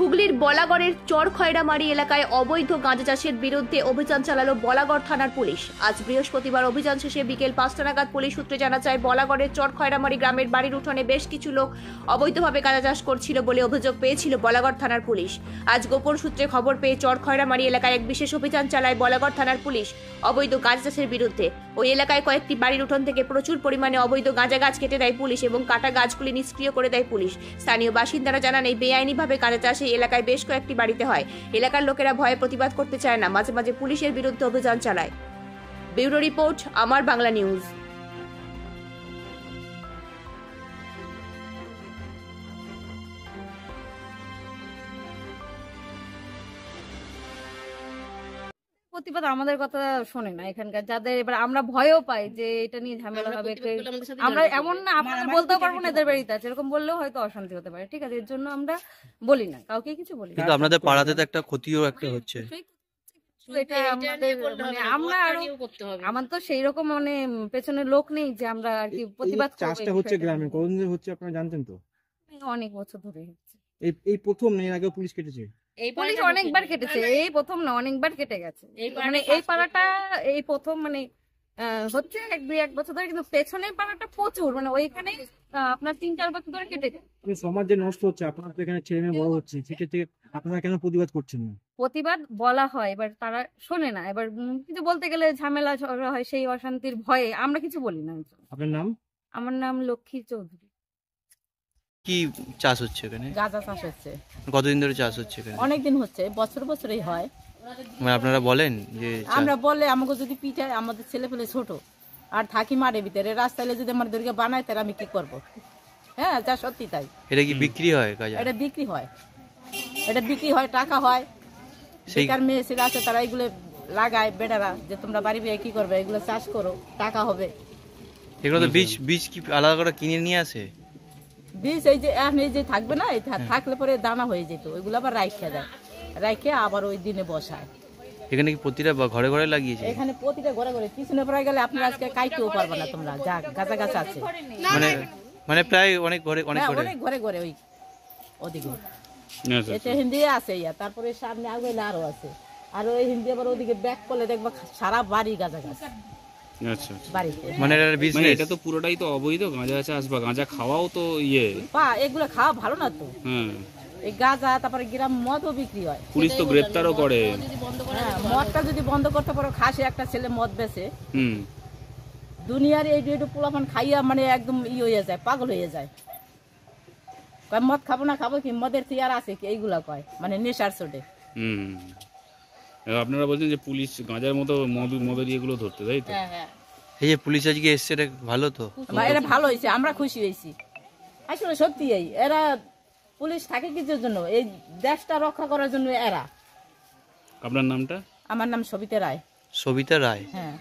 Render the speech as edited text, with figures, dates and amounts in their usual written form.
হুগলির বলাগড়ের চরখয়রামারি এলাকায় অবৈধ গাঁজা চাষের বিরুদ্ধে অভিযান চালালো বলাগড় থানার পুলিশ। আজ বৃহস্পতিবার অভিযান শেষে বিকেল 5টা নাগাদ পুলিশ সূত্রে জানা যায়, বলাগড়ের চরখয়রামারি গ্রামের বাড়ির উঠোনে বেশ কিছু লোক অবৈধভাবে গাঁজা চাষ করছিল বলে অভিযোগ পেয়েছিল বলাগড় থানার পুলিশ। আজ গোপন সূত্রে খবর পেয়ে চরখয়রামারি এলাকায় এক বিশেষ অভিযান চালায় বলাগড় থানার পুলিশ অবৈধ গাঁজা চাষের বিরুদ্ধে। ওই এলাকায় কয়েকটি বাড়ির উঠোন থেকে প্রচুর পরিমাণে অবৈধ গাঁজা গাছ কেটে দেয় পুলিশ এবং কাটা গাছগুলি নিষ্ক্রিয় করে দেয় পুলিশ। স্থানীয় বাসিন্দারা জানান, এই বেআইনিভাবে গাঁজা চাষ এই এলাকায় বেশ কয়েকটি বাড়িতে হয়। এলাকার লোকেরা ভয়ে প্রতিবাদ করতে চায় না, মাঝে মাঝে পুলিশের বিরুদ্ধে অভিযান চালায়। ব্যুরো রিপোর্ট, আমার বাংলা নিউজ। প্রতিবাদ আমাদের কথা শোনে না এখানকার যাদের, এবার আমরা ভয়ও পাই যে এটা নিয়ে ঝামেলা হবে। আমরা এমন না আপনাদের বলতেও পারবো না এদের বাড়িতে আছে, এরকম বললেও হয়তো অশান্তি হতে পারে, ঠিক আছে, এর জন্য আমরা বলি না, কাউকে কিছু বলি না। কিন্তু আপনাদের পাড়াতে তো একটা ক্ষতিও একটা হচ্ছে। এটা আমাদের মানে আমরা আরো আমার তো সেই রকম মানে পেছনে লোক নেই যে আমরা আর কি প্রতিবাদ করব। চাষটা হচ্ছে গ্রামে কতদিন ধরে হচ্ছে আপনারা জানতেন তো? অনেক বছর ধরে হচ্ছে। এই প্রথম না, এর আগে পুলিশ কেটেছে? পুলিশ অনেকবার কেটেছে, এই প্রথম না, অনেকবার কেটে গেছে। মানে এই পাড়াটা এই প্রথম মানে হচ্ছে এক বছর ধরে, কিন্তু পেছনের পাড়াটা প্রচুর মানে ওইখানে আপনার 3-4 বছর ধরে কেটে গেছে। সমাজ যে নষ্ট হচ্ছে, আপনার তো এখানে ছেলে মেয়ে বড় হচ্ছে, সেক্ষেত্রে আপনারা কেন প্রতিবাদ করছেন না? প্রতিবাদ বলা হয়, এবার তারা শোনে না। এবার কিছু বলতে গেলে ঝামেলা ঝগড়া হয়, সেই অশান্তির ভয়ে আমরা কিছু বলি না। আপনার নাম? আমার নাম লক্ষ্মী চৌধুরী। কি চাষ হচ্ছে এখানে? গাঁজা চাষ হচ্ছে। কতদিন ধরে চাষ হচ্ছে এখানে? অনেকদিন হচ্ছে, বছরই হয়। মানে আপনারা বলেন যে আমরা বললে আমাকে যদি পিঠায়, আমাদের ছেলে পেলে ছোট আর থাকি মাঠের ভিতরে, রাস্তায় যদি আমার দূরকে বানায় তাহলে আমি কি করব? হ্যাঁ, যা সত্যি তাই। এটা কি বিক্রি হয় গাঁজা? এটা বিক্রি হয়, টাকা হয়। বেকার মেয়ে ছেলে আছে, তারা এগুলো লাগায় বেটারা, যে তোমরা বাড়ি বিয়ে কি করবে, এগুলো চাষ করো, টাকা হবে। এগুলো তো বীজ কি আলাদা করে কিনে নিয়ে আসে? বীজ এই যে থাকবে না, থাকলে পরে দানা হয়ে যেত, ওইগুলো আবার রাইখে আবার ওই দিনে বসায়। এখানে কি প্রতিটা ঘরে ঘরে লাগিয়েছে? এখানে প্রতিটা ঘরে পিছনে পড়ে গেলে আপনারা আজকে কাইতেও পারবে না তোমরা, যা গাছা গাছ আছে। মানে প্রায় অনেক ঘরে ওই ওদিকে এটা হিন্দি আছে, তারপরে সামনে আগে আরো আছে, আর ওই হিন্দি আবার ওদিকে ব্যাক করলে দেখবা সারা বাড়ি গাছা গাছ। মানে এটা তো পুরোটাই তো অবৈধ গাঁজা চাষ বা গাঁজা খাওয়াও তো এগুলো খাওয়া ভালো না তো। এই গাঁজা, তারপরে গ্রাম মদও বিক্রি হয়, পুলিশ তো গ্রেপ্তারও করে। মদটা যদি বন্ধ করতে পারো, খাসে একটা ছেলে মদ বেচে দুনিয়ার এই পোলাপান খাইয়া মানে একদম হয়ে যায়, পাগল হয়ে যায়। মদ খাবো কি, মদের থিয়ার আছে কি, এইগুলা কয় মানে নেশার চোটে। আপনারা বলছেন যে পুলিশ গাঁজার মতো মদের ইয়েগুলো ধরতে, তাই তো? হ্যাঁ। এই যে পুলিশ আজকে এসছে, এটা ভালো তো? এটা ভালো হয়েছে, আমরা খুশি হয়েছি। আসলে সত্যি এরা পুলিশ থাকে কিছুর জন্য, এই দেশটা রক্ষা করার জন্য এরা। আপনার নামটা? আমার নাম সবিতা রায়। সবিতা রায়? হ্যাঁ।